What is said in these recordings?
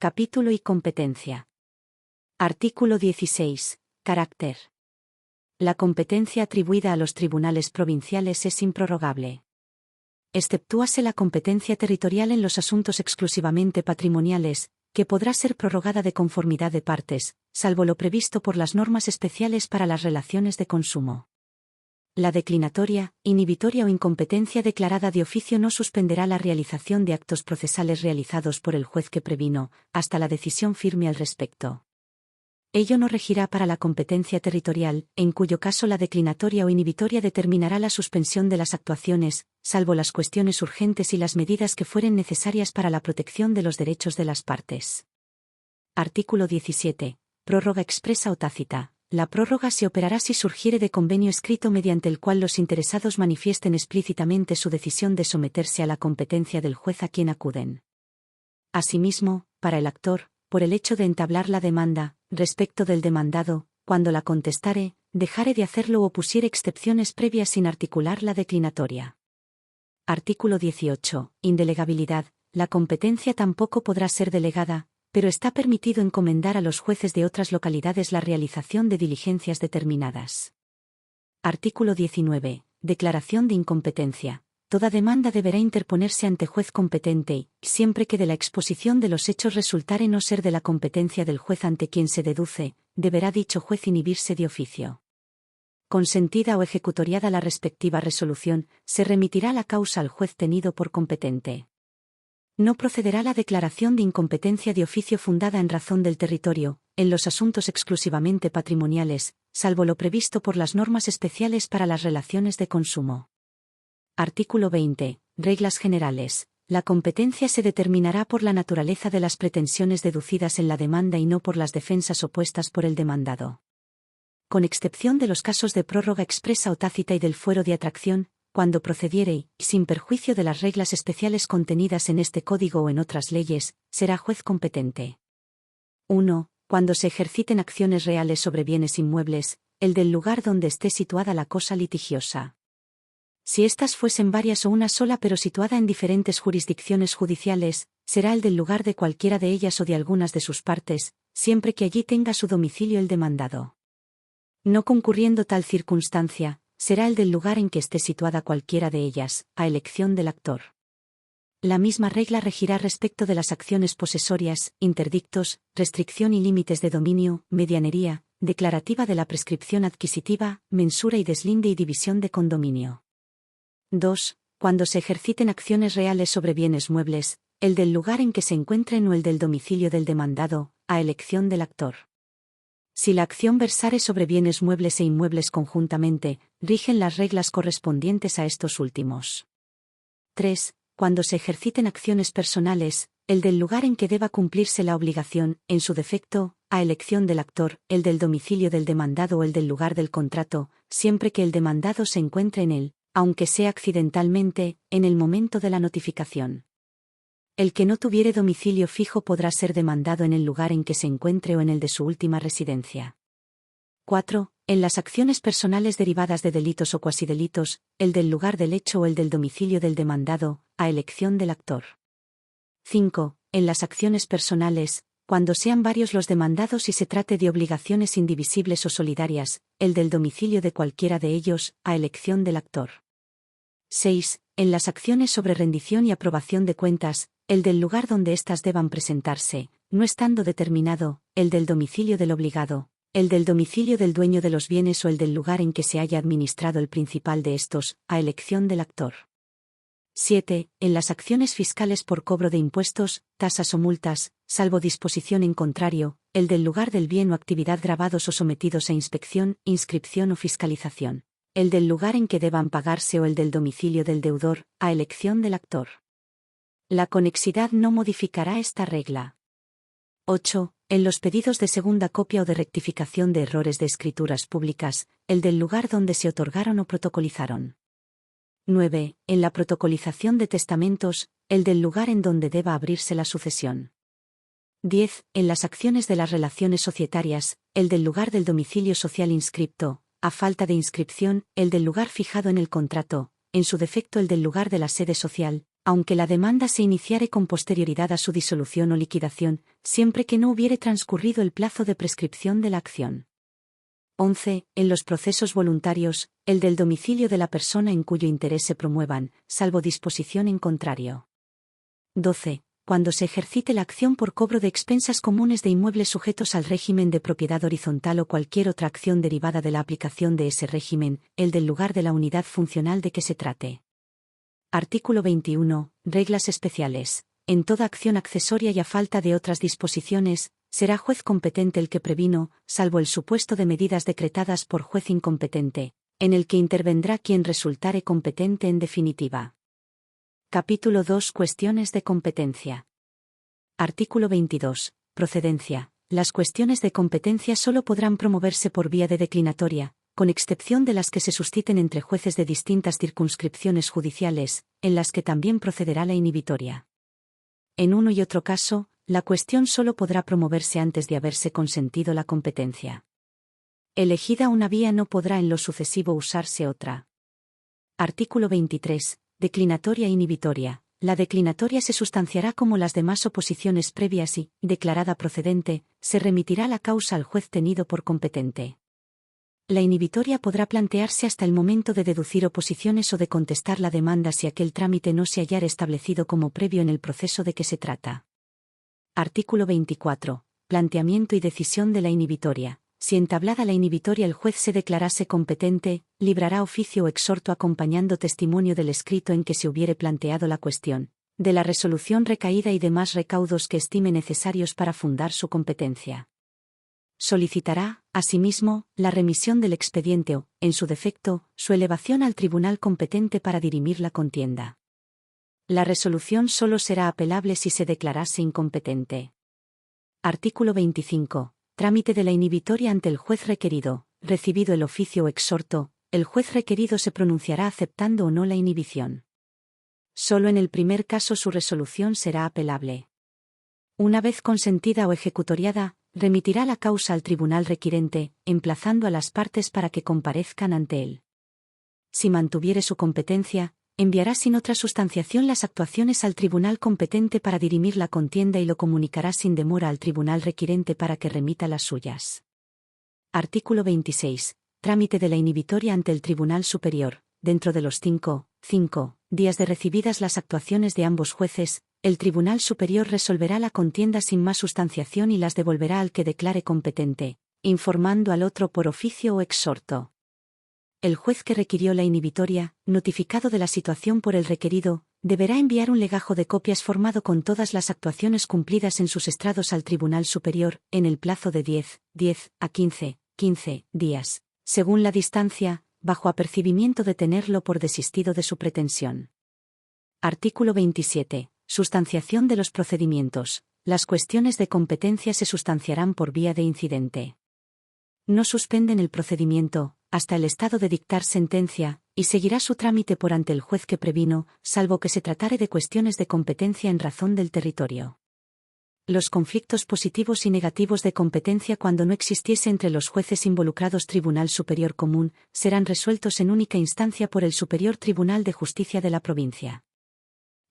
Capítulo y competencia. Artículo 16. Carácter. La competencia atribuida a los tribunales provinciales es improrrogable. Exceptúase la competencia territorial en los asuntos exclusivamente patrimoniales, que podrá ser prorrogada de conformidad de partes, salvo lo previsto por las normas especiales para las relaciones de consumo. La declinatoria, inhibitoria o incompetencia declarada de oficio no suspenderá la realización de actos procesales realizados por el juez que previno, hasta la decisión firme al respecto. Ello no regirá para la competencia territorial, en cuyo caso la declinatoria o inhibitoria determinará la suspensión de las actuaciones, salvo las cuestiones urgentes y las medidas que fueren necesarias para la protección de los derechos de las partes. Artículo 17. Prórroga expresa o tácita. La prórroga se operará si surgiere de convenio escrito mediante el cual los interesados manifiesten explícitamente su decisión de someterse a la competencia del juez a quien acuden. Asimismo, para el actor, por el hecho de entablar la demanda, respecto del demandado, cuando la contestare, dejare de hacerlo o pusiere excepciones previas sin articular la declinatoria. Artículo 18. Indelegabilidad. La competencia tampoco podrá ser delegada, pero está permitido encomendar a los jueces de otras localidades la realización de diligencias determinadas. Artículo 19. Declaración de incompetencia. Toda demanda deberá interponerse ante juez competente y, siempre que de la exposición de los hechos resultare no ser de la competencia del juez ante quien se deduce, deberá dicho juez inhibirse de oficio. Consentida o ejecutoriada la respectiva resolución, se remitirá la causa al juez tenido por competente. No procederá la declaración de incompetencia de oficio fundada en razón del territorio, en los asuntos exclusivamente patrimoniales, salvo lo previsto por las normas especiales para las relaciones de consumo. Artículo 20. Reglas generales. La competencia se determinará por la naturaleza de las pretensiones deducidas en la demanda y no por las defensas opuestas por el demandado. Con excepción de los casos de prórroga expresa o tácita y del fuero de atracción, cuando procediere y, sin perjuicio de las reglas especiales contenidas en este código o en otras leyes, será juez competente. 1. Cuando se ejerciten acciones reales sobre bienes inmuebles, el del lugar donde esté situada la cosa litigiosa. Si éstas fuesen varias o una sola pero situada en diferentes jurisdicciones judiciales, será el del lugar de cualquiera de ellas o de algunas de sus partes, siempre que allí tenga su domicilio el demandado. No concurriendo tal circunstancia, será el del lugar en que esté situada cualquiera de ellas, a elección del actor. La misma regla regirá respecto de las acciones posesorias, interdictos, restricción y límites de dominio, medianería, declarativa de la prescripción adquisitiva, mensura y deslinde y división de condominio. 2. Cuando se ejerciten acciones reales sobre bienes muebles, el del lugar en que se encuentren o el del domicilio del demandado, a elección del actor. Si la acción versare sobre bienes muebles e inmuebles conjuntamente, rigen las reglas correspondientes a estos últimos. 3. Cuando se ejerciten acciones personales, el del lugar en que deba cumplirse la obligación, en su defecto, a elección del actor, el del domicilio del demandado o el del lugar del contrato, siempre que el demandado se encuentre en él, aunque sea accidentalmente, en el momento de la notificación. El que no tuviere domicilio fijo podrá ser demandado en el lugar en que se encuentre o en el de su última residencia. 4. En las acciones personales derivadas de delitos o cuasidelitos, el del lugar del hecho o el del domicilio del demandado, a elección del actor. 5. En las acciones personales, cuando sean varios los demandados y se trate de obligaciones indivisibles o solidarias, el del domicilio de cualquiera de ellos, a elección del actor. 6. En las acciones sobre rendición y aprobación de cuentas, el del lugar donde éstas deban presentarse, no estando determinado, el del domicilio del obligado, el del domicilio del dueño de los bienes o el del lugar en que se haya administrado el principal de estos, a elección del actor. 7. En las acciones fiscales por cobro de impuestos, tasas o multas, salvo disposición en contrario, el del lugar del bien o actividad gravados o sometidos a inspección, inscripción o fiscalización, el del lugar en que deban pagarse o el del domicilio del deudor, a elección del actor. La conexidad no modificará esta regla. 8. En los pedidos de segunda copia o de rectificación de errores de escrituras públicas, el del lugar donde se otorgaron o protocolizaron. 9. En la protocolización de testamentos, el del lugar en donde deba abrirse la sucesión. 10. En las acciones de las relaciones societarias, el del lugar del domicilio social inscripto, a falta de inscripción, el del lugar fijado en el contrato, en su defecto el del lugar de la sede social, aunque la demanda se iniciare con posterioridad a su disolución o liquidación, siempre que no hubiere transcurrido el plazo de prescripción de la acción. 11. En los procesos voluntarios, el del domicilio de la persona en cuyo interés se promuevan, salvo disposición en contrario. 12. Cuando se ejercite la acción por cobro de expensas comunes de inmuebles sujetos al régimen de propiedad horizontal o cualquier otra acción derivada de la aplicación de ese régimen, el del lugar de la unidad funcional de que se trate. Artículo 21. Reglas especiales. En toda acción accesoria y a falta de otras disposiciones, será juez competente el que previno, salvo el supuesto de medidas decretadas por juez incompetente, en el que intervendrá quien resultare competente en definitiva. Capítulo 2. Cuestiones de competencia. Artículo 22. Procedencia. Las cuestiones de competencia solo podrán promoverse por vía de declinatoria, con excepción de las que se susciten entre jueces de distintas circunscripciones judiciales, en las que también procederá la inhibitoria. En uno y otro caso, la cuestión solo podrá promoverse antes de haberse consentido la competencia. Elegida una vía no podrá en lo sucesivo usarse otra. Artículo 23. Declinatoria e inhibitoria. La declinatoria se sustanciará como las demás oposiciones previas y, declarada procedente, se remitirá la causa al juez tenido por competente. La inhibitoria podrá plantearse hasta el momento de deducir oposiciones o de contestar la demanda si aquel trámite no se hallara establecido como previo en el proceso de que se trata. Artículo 24. Planteamiento y decisión de la inhibitoria. Si entablada la inhibitoria el juez se declarase competente, librará oficio o exhorto acompañando testimonio del escrito en que se hubiere planteado la cuestión, de la resolución recaída y demás recaudos que estime necesarios para fundar su competencia. Solicitará, asimismo, la remisión del expediente o, en su defecto, su elevación al tribunal competente para dirimir la contienda. La resolución solo será apelable si se declarase incompetente. Artículo 25. Trámite de la inhibitoria ante el juez requerido. Recibido el oficio o exhorto, el juez requerido se pronunciará aceptando o no la inhibición. Solo en el primer caso su resolución será apelable. Una vez consentida o ejecutoriada, remitirá la causa al tribunal requirente, emplazando a las partes para que comparezcan ante él. Si mantuviere su competencia, enviará sin otra sustanciación las actuaciones al tribunal competente para dirimir la contienda y lo comunicará sin demora al tribunal requirente para que remita las suyas. Artículo 26. Trámite de la inhibitoria ante el Tribunal Superior. Dentro de los 5 días de recibidas las actuaciones de ambos jueces, el Tribunal Superior resolverá la contienda sin más sustanciación y las devolverá al que declare competente, informando al otro por oficio o exhorto. El juez que requirió la inhibitoria, notificado de la situación por el requerido, deberá enviar un legajo de copias formado con todas las actuaciones cumplidas en sus estrados al Tribunal Superior, en el plazo de 10 a 15 días, según la distancia, bajo apercibimiento de tenerlo por desistido de su pretensión. Artículo 27. Sustanciación de los procedimientos. Las cuestiones de competencia se sustanciarán por vía de incidente. No suspenden el procedimiento, hasta el estado de dictar sentencia, y seguirá su trámite por ante el juez que previno, salvo que se tratare de cuestiones de competencia en razón del territorio. Los conflictos positivos y negativos de competencia cuando no existiese entre los jueces involucrados Tribunal Superior Común, serán resueltos en única instancia por el Superior Tribunal de Justicia de la provincia.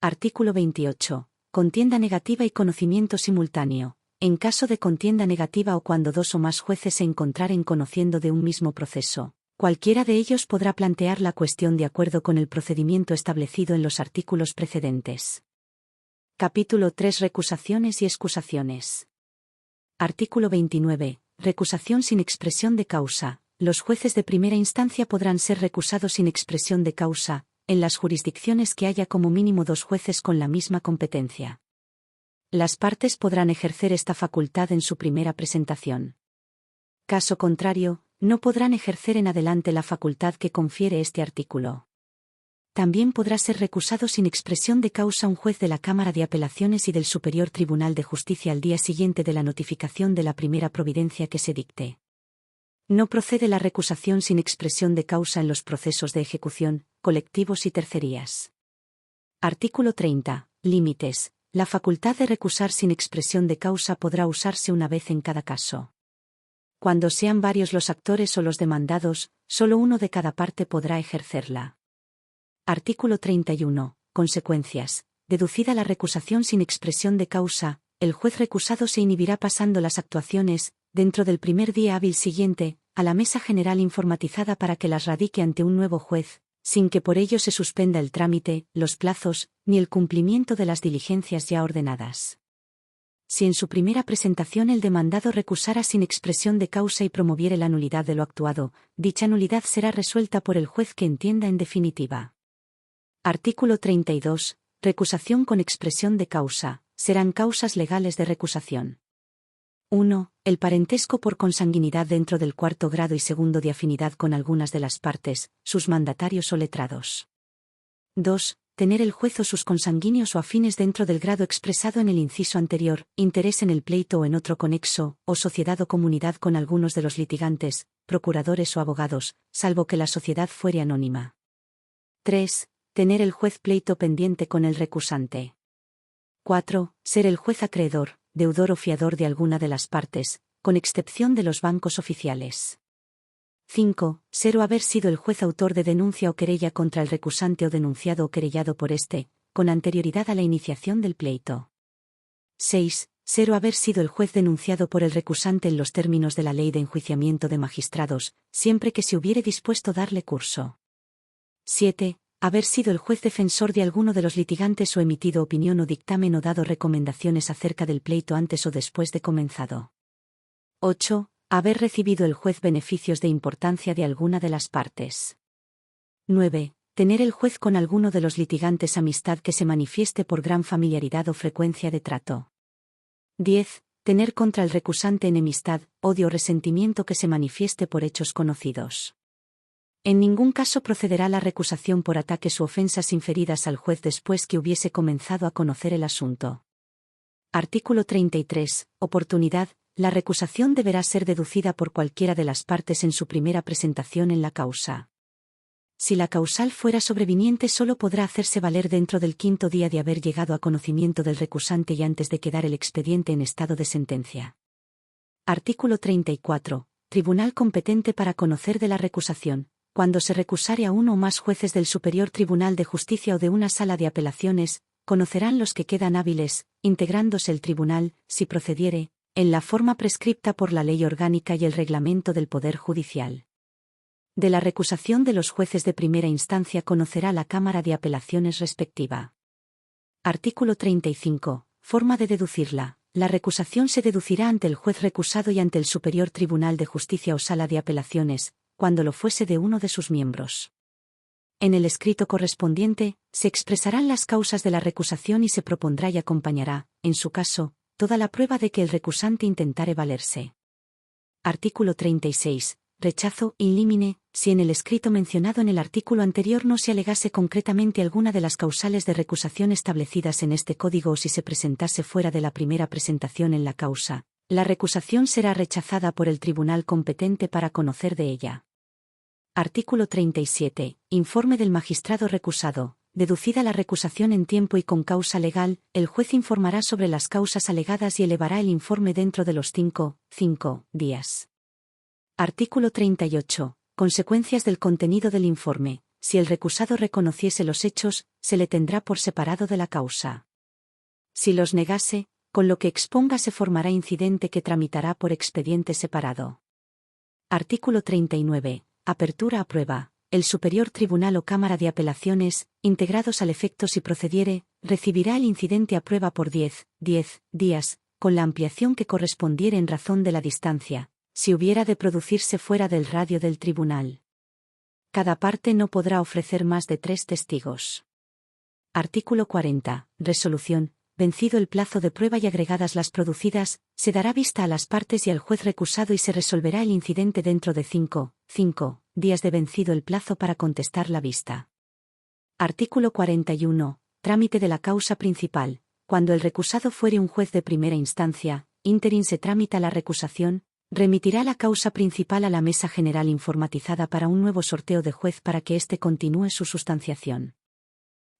Artículo 28. Contienda negativa y conocimiento simultáneo. En caso de contienda negativa o cuando dos o más jueces se encontraren conociendo de un mismo proceso, cualquiera de ellos podrá plantear la cuestión de acuerdo con el procedimiento establecido en los artículos precedentes. Capítulo 3. Recusaciones y excusaciones. Artículo 29. Recusación sin expresión de causa. Los jueces de primera instancia podrán ser recusados sin expresión de causa, en las jurisdicciones que haya como mínimo dos jueces con la misma competencia. Las partes podrán ejercer esta facultad en su primera presentación. Caso contrario, no podrán ejercer en adelante la facultad que confiere este artículo. También podrá ser recusado sin expresión de causa un juez de la Cámara de Apelaciones y del Superior Tribunal de Justicia al día siguiente de la notificación de la primera providencia que se dicte. No procede la recusación sin expresión de causa en los procesos de ejecución, colectivos y tercerías. Artículo 30. Límites. La facultad de recusar sin expresión de causa podrá usarse una vez en cada caso. Cuando sean varios los actores o los demandados, solo uno de cada parte podrá ejercerla. Artículo 31. Consecuencias. Deducida la recusación sin expresión de causa, el juez recusado se inhibirá pasando las actuaciones, dentro del primer día hábil siguiente, a la mesa general informatizada para que las radique ante un nuevo juez, sin que por ello se suspenda el trámite, los plazos, ni el cumplimiento de las diligencias ya ordenadas. Si en su primera presentación el demandado recusara sin expresión de causa y promoviere la nulidad de lo actuado, dicha nulidad será resuelta por el juez que entienda en definitiva. Artículo 32. Recusación con expresión de causa. Serán causas legales de recusación. 1. El parentesco por consanguinidad dentro del cuarto grado y segundo de afinidad con algunas de las partes, sus mandatarios o letrados. 2. Tener el juez o sus consanguíneos o afines dentro del grado expresado en el inciso anterior, interés en el pleito o en otro conexo, o sociedad o comunidad con algunos de los litigantes, procuradores o abogados, salvo que la sociedad fuere anónima. 3. Tener el juez pleito pendiente con el recusante. 4. Ser el juez acreedor, deudor o fiador de alguna de las partes, con excepción de los bancos oficiales. 5. Ser o haber sido el juez autor de denuncia o querella contra el recusante o denunciado o querellado por éste, con anterioridad a la iniciación del pleito. 6. Ser o haber sido el juez denunciado por el recusante en los términos de la Ley de Enjuiciamiento de Magistrados, siempre que se hubiere dispuesto darle curso. 7. Haber sido el juez defensor de alguno de los litigantes o emitido opinión o dictamen o dado recomendaciones acerca del pleito antes o después de comenzado. 8. Haber recibido el juez beneficios de importancia de alguna de las partes. 9. Tener el juez con alguno de los litigantes amistad que se manifieste por gran familiaridad o frecuencia de trato. 10. Tener contra el recusante enemistad, odio o resentimiento que se manifieste por hechos conocidos. En ningún caso procederá la recusación por ataques u ofensas inferidas al juez después que hubiese comenzado a conocer el asunto. Artículo 33. Oportunidad. La recusación deberá ser deducida por cualquiera de las partes en su primera presentación en la causa. Si la causal fuera sobreviniente solo podrá hacerse valer dentro del quinto día de haber llegado a conocimiento del recusante y antes de quedar el expediente en estado de sentencia. Artículo 34. Tribunal competente para conocer de la recusación. Cuando se recusare a uno o más jueces del Superior Tribunal de Justicia o de una sala de apelaciones, conocerán los que quedan hábiles, integrándose el tribunal, si procediere, en la forma prescripta por la Ley Orgánica y el Reglamento del Poder Judicial. De la recusación de los jueces de primera instancia conocerá la Cámara de Apelaciones respectiva. Artículo 35. Forma de deducirla. La recusación se deducirá ante el juez recusado y ante el Superior Tribunal de Justicia o Sala de Apelaciones, cuando lo fuese de uno de sus miembros. En el escrito correspondiente, se expresarán las causas de la recusación y se propondrá y acompañará, en su caso, toda la prueba de que el recusante intentare valerse. Artículo 36. Rechazo in limine. Si en el escrito mencionado en el artículo anterior no se alegase concretamente alguna de las causales de recusación establecidas en este código o si se presentase fuera de la primera presentación en la causa, la recusación será rechazada por el tribunal competente para conocer de ella. Artículo 37. Informe del magistrado recusado. Deducida la recusación en tiempo y con causa legal, el juez informará sobre las causas alegadas y elevará el informe dentro de los 5 días. Artículo 38. Consecuencias del contenido del informe. Si el recusado reconociese los hechos, se le tendrá por separado de la causa. Si los negase, con lo que exponga se formará incidente que tramitará por expediente separado. Artículo 39. Apertura a prueba. El Superior Tribunal o Cámara de Apelaciones, integrados al efecto si procediere, recibirá el incidente a prueba por 10 días, con la ampliación que correspondiere en razón de la distancia, si hubiera de producirse fuera del radio del tribunal. Cada parte no podrá ofrecer más de 3 testigos. Artículo 40. Resolución. Vencido el plazo de prueba y agregadas las producidas, se dará vista a las partes y al juez recusado y se resolverá el incidente dentro de 5 días de vencido el plazo para contestar la vista. Artículo 41. Trámite de la causa principal. Cuando el recusado fuere un juez de primera instancia, interin se tramita la recusación, remitirá la causa principal a la mesa general informatizada para un nuevo sorteo de juez para que éste continúe su sustanciación.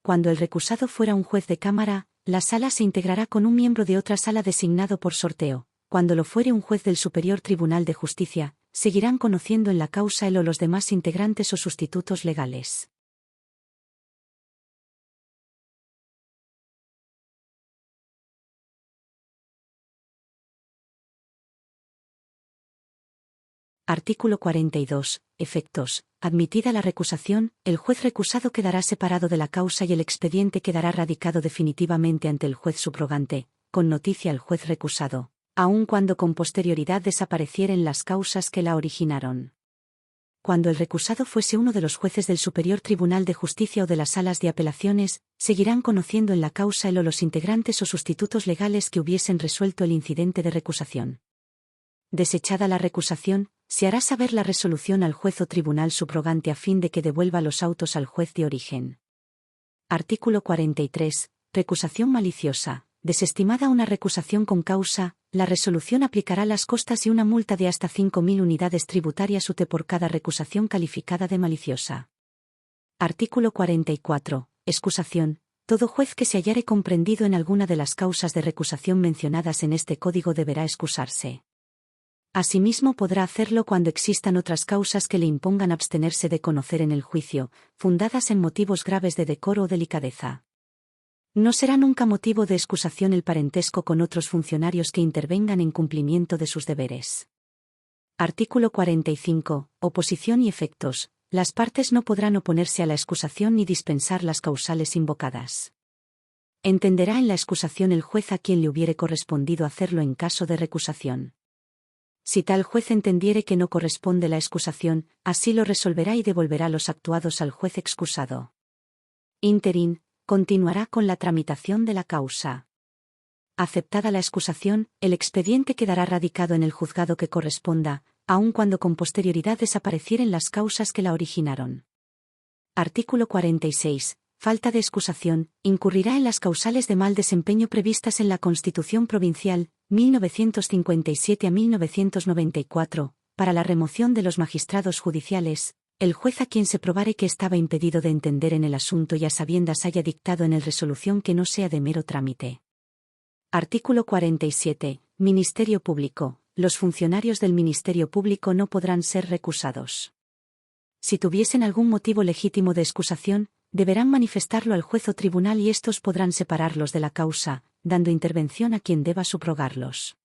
Cuando el recusado fuera un juez de cámara, la sala se integrará con un miembro de otra sala designado por sorteo. Cuando lo fuere un juez del Superior Tribunal de Justicia, seguirán conociendo en la causa él o los demás integrantes o sustitutos legales. Artículo 42. Efectos. Admitida la recusación, el juez recusado quedará separado de la causa y el expediente quedará radicado definitivamente ante el juez subrogante, con noticia al juez recusado, aun cuando con posterioridad desaparecieren las causas que la originaron. Cuando el recusado fuese uno de los jueces del Superior Tribunal de Justicia o de las salas de apelaciones, seguirán conociendo en la causa él o los integrantes o sustitutos legales que hubiesen resuelto el incidente de recusación. Desechada la recusación, se hará saber la resolución al juez o tribunal subrogante a fin de que devuelva los autos al juez de origen. Artículo 43. Recusación maliciosa. Desestimada una recusación con causa, la resolución aplicará las costas y una multa de hasta 5.000 unidades tributarias UT por cada recusación calificada de maliciosa. Artículo 44. Excusación. Todo juez que se hallare comprendido en alguna de las causas de recusación mencionadas en este código deberá excusarse. Asimismo podrá hacerlo cuando existan otras causas que le impongan abstenerse de conocer en el juicio, fundadas en motivos graves de decoro o delicadeza. No será nunca motivo de excusación el parentesco con otros funcionarios que intervengan en cumplimiento de sus deberes. Artículo 45. Oposición y efectos. Las partes no podrán oponerse a la excusación ni dispensar las causales invocadas. Entenderá en la excusación el juez a quien le hubiere correspondido hacerlo en caso de recusación. Si tal juez entendiere que no corresponde la excusación, así lo resolverá y devolverá los actuados al juez excusado. Interín, continuará con la tramitación de la causa. Aceptada la excusación, el expediente quedará radicado en el juzgado que corresponda, aun cuando con posterioridad desaparecieren las causas que la originaron. Artículo 46. Falta de excusación, incurrirá en las causales de mal desempeño previstas en la Constitución Provincial, 1957 a 1994, para la remoción de los magistrados judiciales, el juez a quien se probare que estaba impedido de entender en el asunto y a sabiendas haya dictado en él resolución que no sea de mero trámite. Artículo 47. Ministerio Público. Los funcionarios del Ministerio Público no podrán ser recusados. Si tuviesen algún motivo legítimo de excusación, deberán manifestarlo al juez o tribunal y estos podrán separarlos de la causa, dando intervención a quien deba subrogarlos.